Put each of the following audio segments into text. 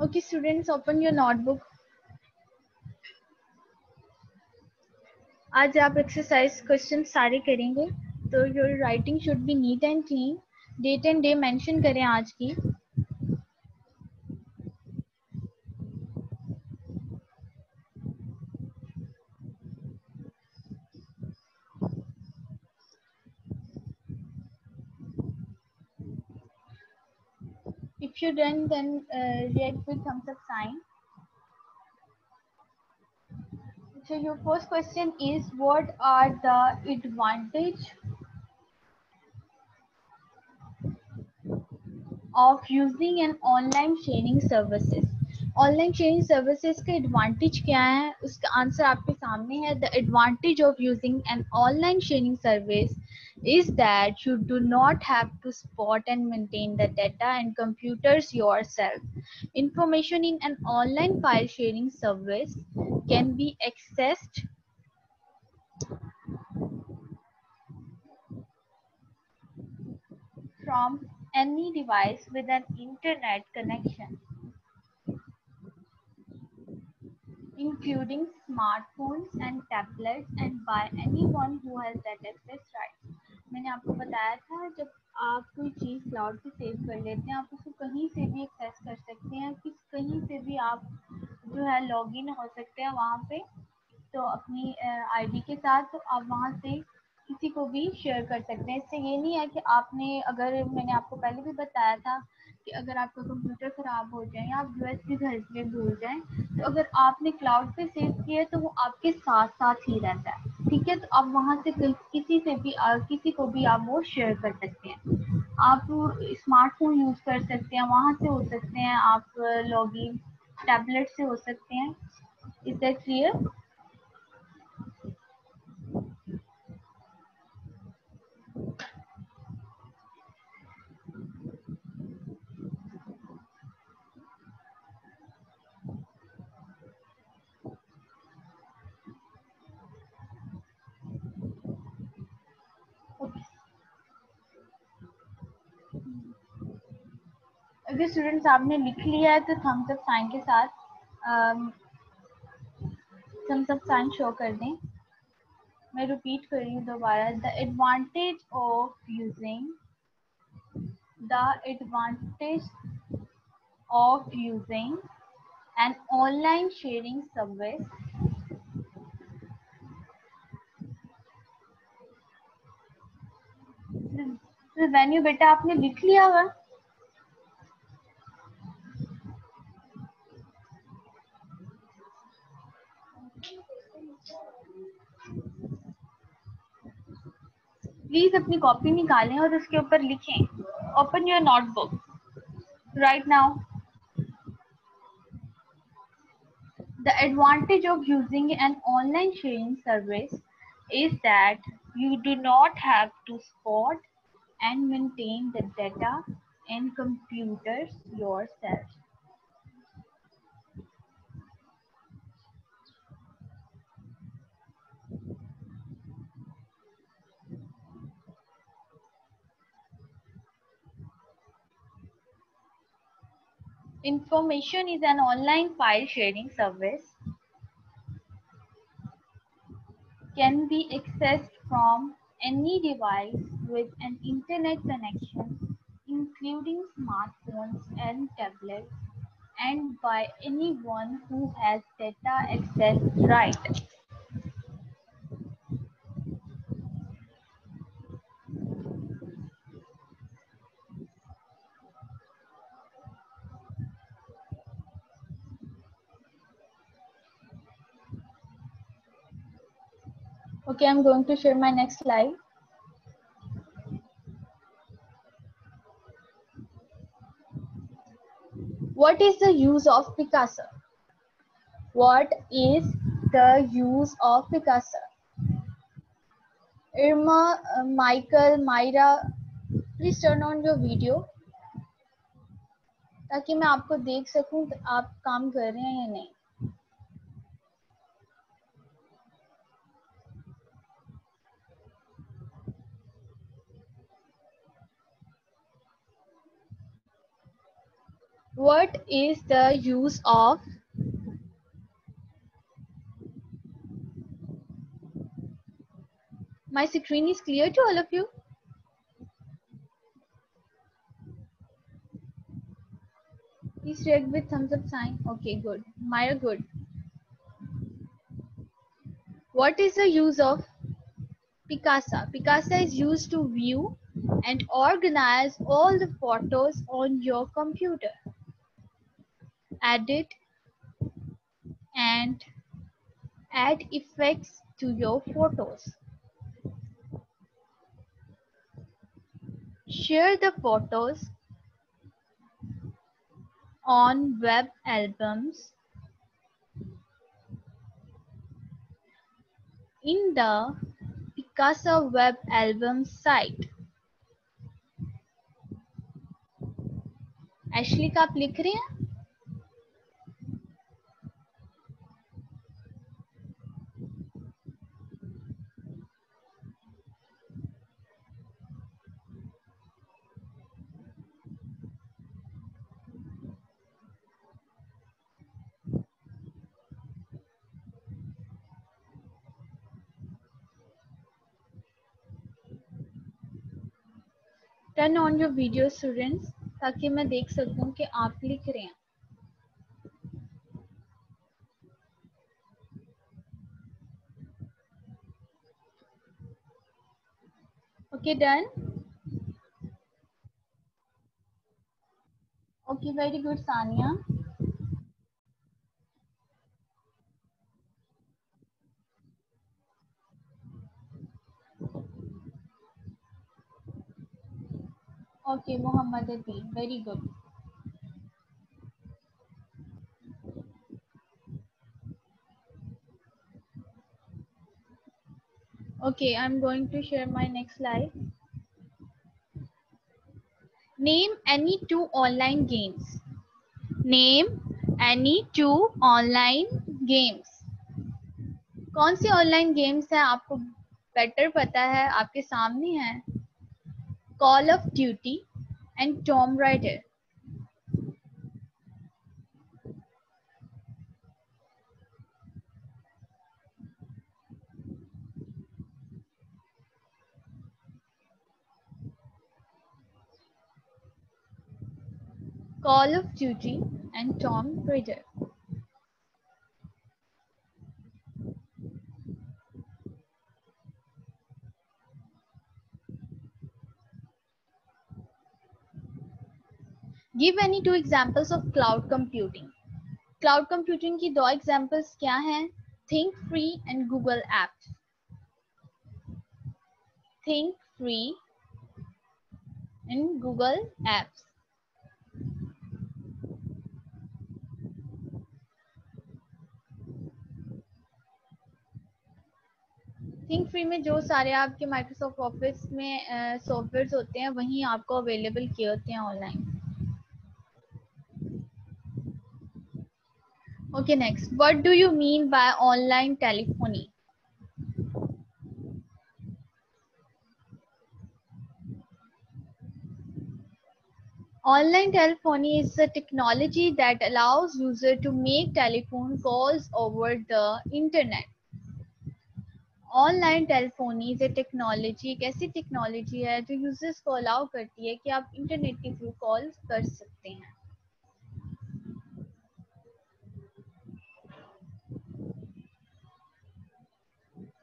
Okay, students, open your notebook. आज आप exercise question सारे करेंगे, तो your writing should be neat and clean. Date and day mention करें आज की. If you done, then react with thumbs up sign. So your first question is, what are the advantage of using an online sharing services? Online sharing services के advantage क्या है, उसका answer आपके सामने है. The advantage of using an online sharing service is that you do not have to spot and maintain the data and computers yourself. Information in an online file sharing service can be accessed from any device with an internet connection, including smartphones and tablets, and by anyone who has that access right. मैंने आपको बताया था, जब आप कोई चीज़ cloud पे save कर लेते हैं, आप उसको कहीं से भी एक्सेस कर सकते हैं, कहीं से भी आप जो है लॉगिन हो सकते हैं वहाँ पे. तो अपनी आईडी के साथ तो आप वहाँ से किसी को भी शेयर कर सकते हैं. इससे ये नहीं है कि आपने, अगर मैंने आपको पहले भी बताया था कि अगर आपका कंप्यूटर ख़राब हो जाए या आप यूएसबी घर पे भूल जाएं, तो अगर आपने क्लाउड पे सेव किया है तो वो आपके साथ साथ ही रहता है. ठीक है, तो आप वहाँ से किसी से भी किसी को भी आप वो शेयर कर सकते हैं. आप स्मार्टफोन यूज़ कर सकते हैं, वहाँ से हो सकते हैं आप लॉगिन, टैबलेट से हो सकते हैं. Is that clear? अगर स्टूडेंट्स आपने लिख लिया है तो थम्स अप साइन के साथ थम्स अप साइन शो कर दें. मैं रिपीट कर रही हूँ दोबारा. The advantage of using an online sharing service venue. बेटा आपने लिख लिया हुआ? प्लीज अपनी कॉपी निकालें और उसके ऊपर लिखें. Open your notebook right now. The advantage of using an online sharing service is that you do not have to spot and maintain the data in computers yourself. Information is an online file sharing service can be accessed from any device with an internet connection, including smartphones and tablets, and by anyone who has data access right. Okay, I'm going to share my next slide. What is the use of Picasa? What is the use of Picasa? Irma, Michael, Myra, please turn on your video ताकि मैं आपको देख सकूं कि आप काम कर रहे हैं या नहीं. What is the use of my screen is clear to all of you? Please react with thumbs up sign. Okay, good. Myra, good. What is the use of Picasa? Picasa is used to view and organize all the photos on your computer. Edit and add effects to your photos. Share the photos on web albums in the Picasa web album site. Ashley का आप लिख रहे हैं? Turn on your video students ताकि मैं देख सकूं कि आप लिख रहे हैं. Okay, done. Okay, very good, Sania. Okay, Muhammad Ateen, very good. Okay, I'm going to share my next slide. Name any two online games. Name any two online games. कौन सी ऑनलाइन गेम्स हैं आपको better पता है? आपके सामने है call of duty and Tom rider. Call of Duty and Tomb Raider. Give any two examples of cloud computing. Cloud computing की दो examples क्या हैं? Think Free and Google Apps. Think Free and Google Apps. Think free में जो सारे आपके Microsoft office में softwares होते हैं वहीं आपको अवेलेबल किए होते हैं online. Okay, next. What do you mean by online telephony? Online telephony is a technology that allows user to make telephone calls over the internet. Online telephony is a technology, एक ऐसी technology है जो users को allow करती है कि आप internet के थ्रू कॉल कर सकते हैं.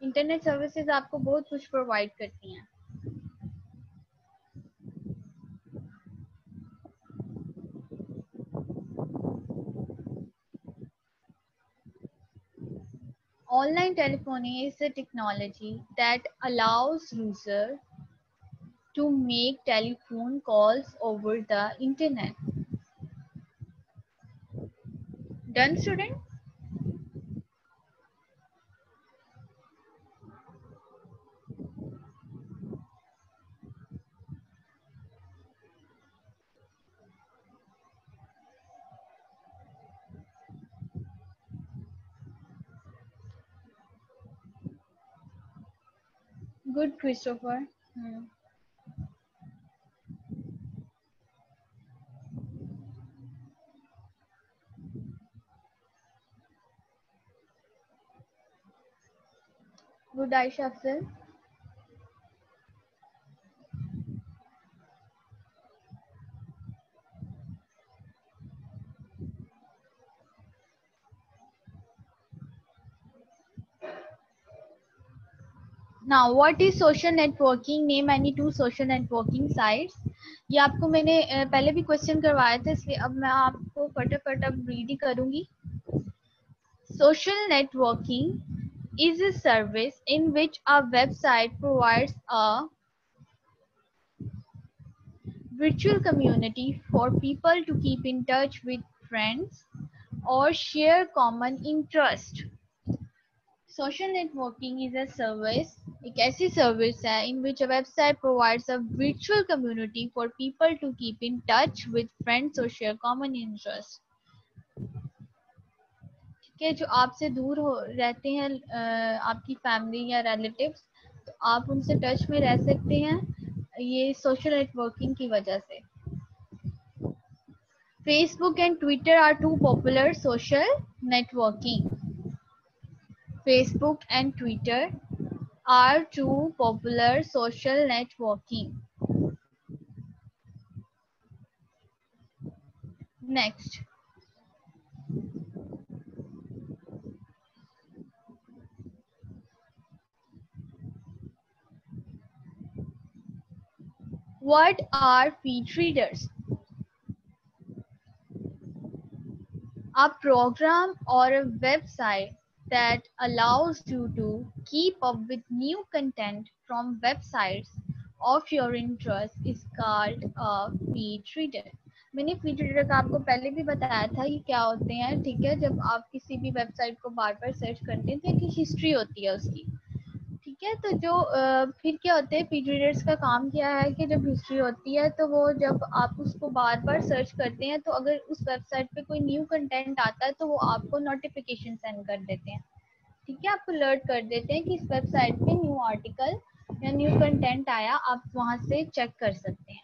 इंटरनेट सर्विसेज आपको बहुत कुछ प्रोवाइड करती हैं. Online telephony is a technology that allows user to make telephone calls over the internet. Done, student? Good, Christopher. Good Ayesha Afzal. Now, what is social networking? Name any two social networking sites. ये आपको मैंने पहले भी question करवाए थे, इसलिए अब मैं आपको फटाफट अब रीड ही करूंगी. Social networking is a service in which a website provides a virtual community for people to keep in touch with friends or share common interest. Social networking is a service, एक ऐसी service है in which a website provides a virtual community for people to keep in touch with friends or share common interests. ठीक है, जो आपसे दूर हो रहते हैं आपकी फैमिली या रिलेटिव्स, तो आप उनसे टच में रह सकते हैं ये सोशल नेटवर्किंग की वजह से. Facebook and Twitter are two popular social networking. Facebook and Twitter are two popular social networking. Next. What are feed readers? A program or a website that allows you to keep up with new content from websites of your interest is called a feed reader. मैंने feed reader का आपको पहले भी बताया था कि क्या होते हैं. ठीक है, जब आप किसी भी वेबसाइट को बार बार सर्च करते हैं तो एक हिस्ट्री होती है उसकी. ठीक है, तो जो फिर क्या होते हैं फीड रीडर्स का काम क्या है कि जब हिस्ट्री होती है तो वो जब आप उसको बार बार सर्च करते हैं तो अगर उस वेबसाइट पे कोई न्यू कंटेंट आता है तो वो आपको नोटिफिकेशन सेंड कर देते हैं. ठीक है, आपको अलर्ट कर देते हैं कि इस वेबसाइट पे न्यू आर्टिकल या न्यू कंटेंट आया, आप वहां से चेक कर सकते हैं.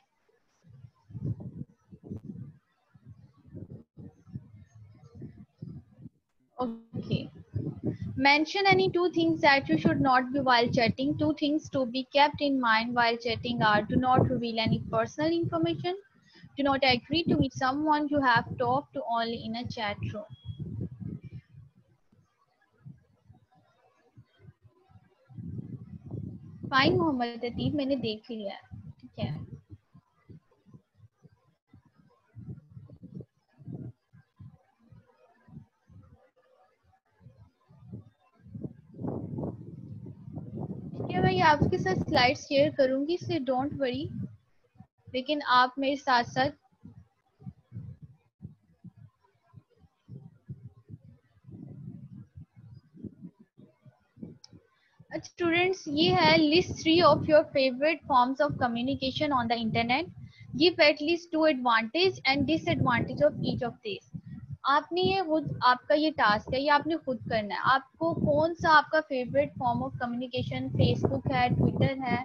Okay. Mention any two things that you should not be while chatting. Two things to be kept in mind while chatting are: do not reveal any personal information, do not agree to meet someone you have talked to only in a chat room. Fine Mohammad Atib, मैंने देख लिया है. ठीक है. ठीक है, मैं ये आपके साथ स्लाइड शेयर करूंगी, इसलिए डोंट वरी, लेकिन आप मेरे साथ साथ स्टूडेंट्स ये है list 3 of your favourite forms of communication on the internet. Give at least 2 advantage and disadvantage of each of this. आपने ये खुद, आपका ये टास्क है, ये आपने खुद करना है. आपको कौन सा आपका favourite form of communication, Facebook है, ट्विटर है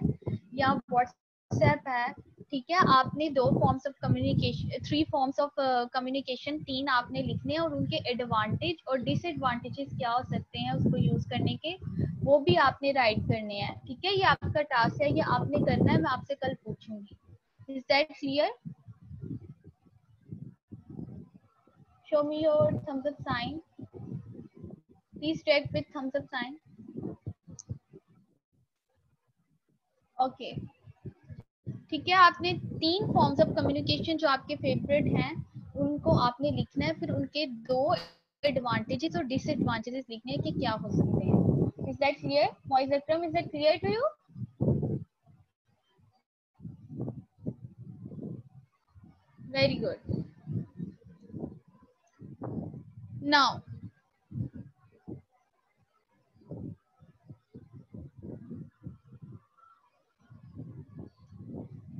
या व्हाट्सएप है. ठीक है, आपने 2 forms of communication, 3 forms of communication, 3 आपने लिखने हैं और उनके एडवांटेज और डिसएडवांटेजेस क्या हो सकते हैं उसको यूज करने के, वो भी आपने राइट करने हैं. ठीक है, ये आपका टास्क है, ये आपने करना है. मैं आपसे कल पूछूंगी. Is that clear? Show me your thumbs up sign. Please react with thumbs up sign. Okay. ठीक है, आपने 3 फॉर्म्स ऑफ कम्युनिकेशन जो आपके फेवरेट हैं उनको आपने लिखना है, फिर उनके 2 एडवांटेजेस और डिसएडवांटेजेस लिखने हैं कि क्या हो सकते हैं. Is that clear? Moiz Akram, is that clear to you? Very good. Now,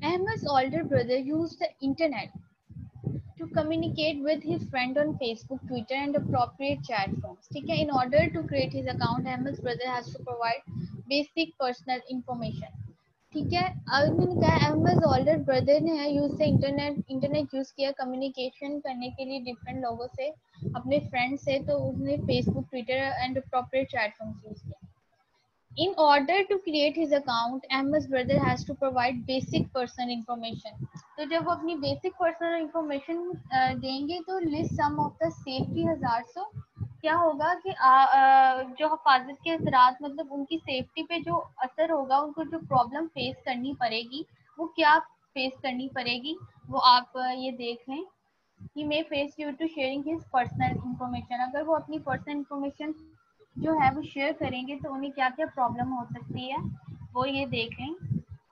Ahmed's older brother used the internet to communicate with his friend on Facebook, Twitter, and appropriate chat forms. ठीक है, in order to create his account, Ahmed's brother has to provide basic personal information. ठीक है, अब मैंने कहा Ahmad older brother ने है use से इंटरनेट यूज किया कम्युनिकेशन करने के लिए डिफरेंट लोगों से, अपने फ्रेंड से, तो उसने Facebook, Twitter and appropriate platforms use किया. In order to create his account, Ahmed's brother has to provide basic personal information. तो जब वो अपनी basic personal information देंगे तो list some of the safety hazards. So क्या होगा कि जो हिफाजत के असरात मतलब उनकी सेफ्टी पे जो असर होगा, उनको जो प्रॉब्लम फेस करनी पड़ेगी वो क्या फेस करनी पड़ेगी वो आप ये देख लें. He may face due to sharing his personal information. अगर वो अपनी पर्सनल इंफॉर्मेशन जो है वो शेयर करेंगे तो उन्हें क्या क्या प्रॉब्लम हो सकती है वो ये देख लें.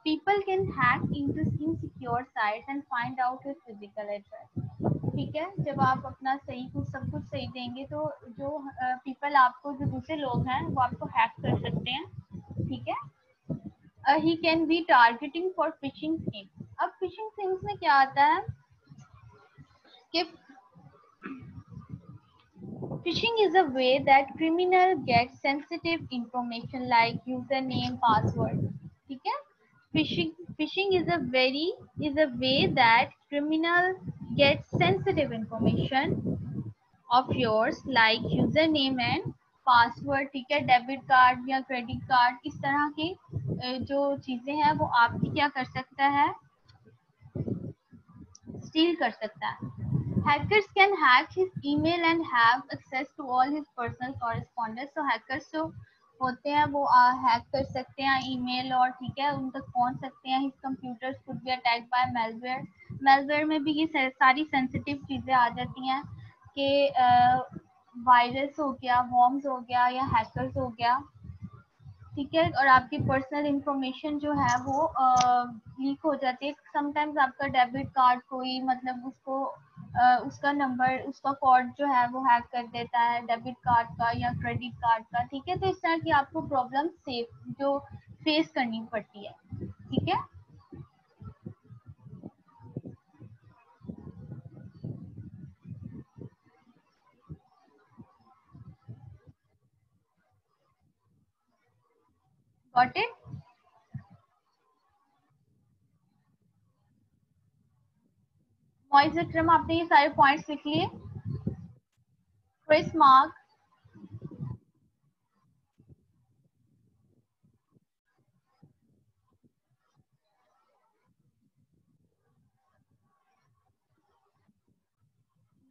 People can hack into insecure sites and find out his physical address. ठीक है, जब आप अपना सही कुछ सब कुछ सही देंगे तो जो पीपल आपको जो दूसरे लोग हैं वो आपको हैक कर सकते हैं. ठीक है. He can be targeting for fishing schemes. अब फिशिंग स्कीम्स में क्या आता है कि phishing is a way that criminal get sensitive information like username, password. ठीक है? Phishing is a way that criminal get sensitive information of yours like username and password. ठीक है, डेबिट कार्ड या क्रेडिट कार्ड इस तरह की जो चीजें हैं वो आपकी क्या कर सकता है, स्टील कर सकता है. Hackers can hack his email and have access to all his personal correspondence. So hackers जो होते हैं वो हैक कर सकते हैं ईमेल और ठीक है उन तक पहुंच सकते हैं. His computers could be attacked by malware. Malware में भी ये सारी सेंसिटिव चीजें आ जाती हैं कि वायरस हो गया, वॉर्म्स हो गया या हैकर्स हो गया. ठीक है, और आपकी पर्सनल इंफॉर्मेशन जो है वो लीक हो जाती है. समटाइम्स आपका डेबिट कार्ड कोई मतलब उसको उसका नंबर उसका कोड जो है वो हैक कर देता है डेबिट कार्ड का या क्रेडिट कार्ड का. ठीक है, तो इस तरह की आपको प्रॉब्लम सेफ जो फेस करनी पड़ती है. ठीक है. Got it. मॉइज विक्रम, आपने ये सारे पॉइंट्स लिख लिए. क्रिस mark.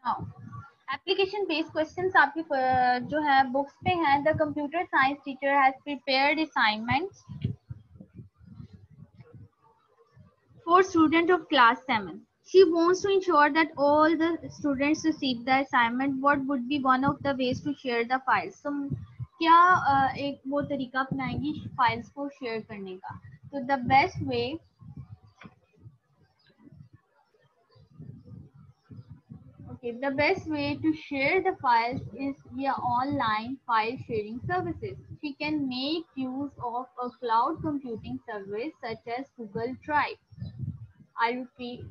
Now application based questions आपकी जो है बुक्स पे हैं. The computer science teacher has prepared assignments for student of class 7. She wants to ensure that all the students receive the assignment. What would be one of the ways to share the files? So क्या एक वो तरीका अपनाएंगी files को share करने का. तो the best way the best way to share the files is via online file sharing services. She can make use of a cloud computing service such as Google Drive. I repeat.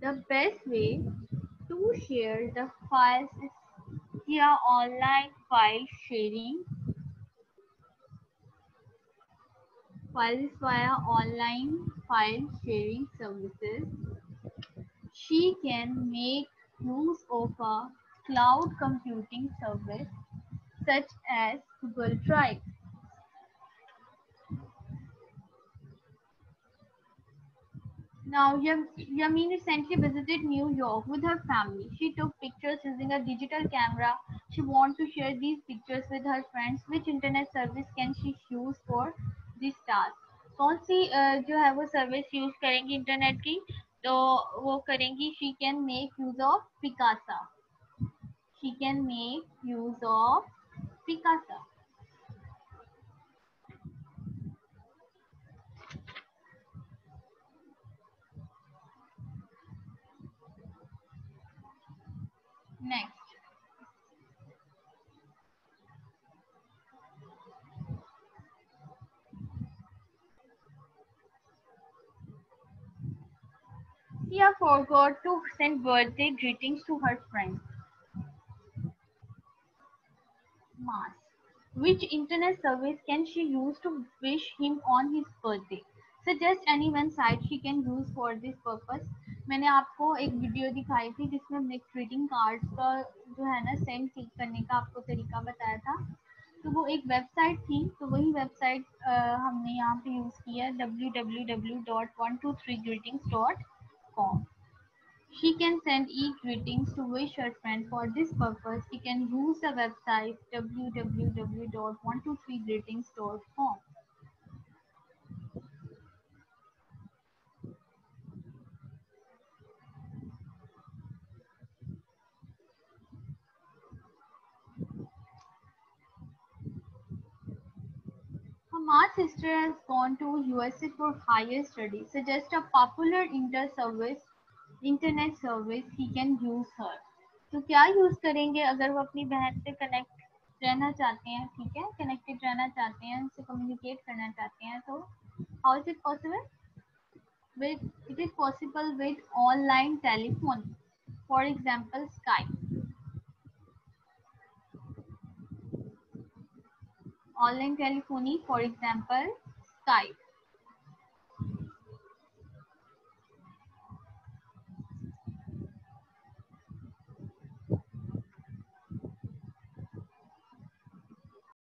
The best way to share the files is via online file sharing. Files via online file sharing services. She can make use of a cloud computing service such as Google Drive. Now, Yamin recently visited New York with her family. She took pictures using a digital camera. She wants to share these pictures with her friends. Which internet service can she use for this task? कौन सी जो है वो service use करेंगी internet की, तो वो करेंगी she can make use of Picasa. She can make use of Picasa. Next. Sia forgot to send birthday greetings to her friends. Mars. Which internet service can she use to wish him on his birthday? Suggest any one site she can use for this purpose. मैंने आपको एक video दिखाई थी जिसमें हमने greeting cards का जो है ना सेंड क्लिक करने का आपको तरीका बताया था। तो वो एक वेबसाइट थी, तो वही वेबसाइट हमने यहाँ पे यूज़ किया www.123greetings.com. She can send e-greetings to wish her friend. For this purpose, she can use the website www.123greetings.com. Hamad's sister has gone to USA for higher studies. Suggest a popular internet service he can use her. तो क्या use करेंगे अगर वो अपनी बहन से connect रहना चाहते हैं, ठीक है, कनेक्टेड रहना चाहते हैं, उनसे कम्युनिकेट करना चाहते हैं, तो how is it possible? With it is possible with online telephony, for example Skype. Online telephony, for example Skype.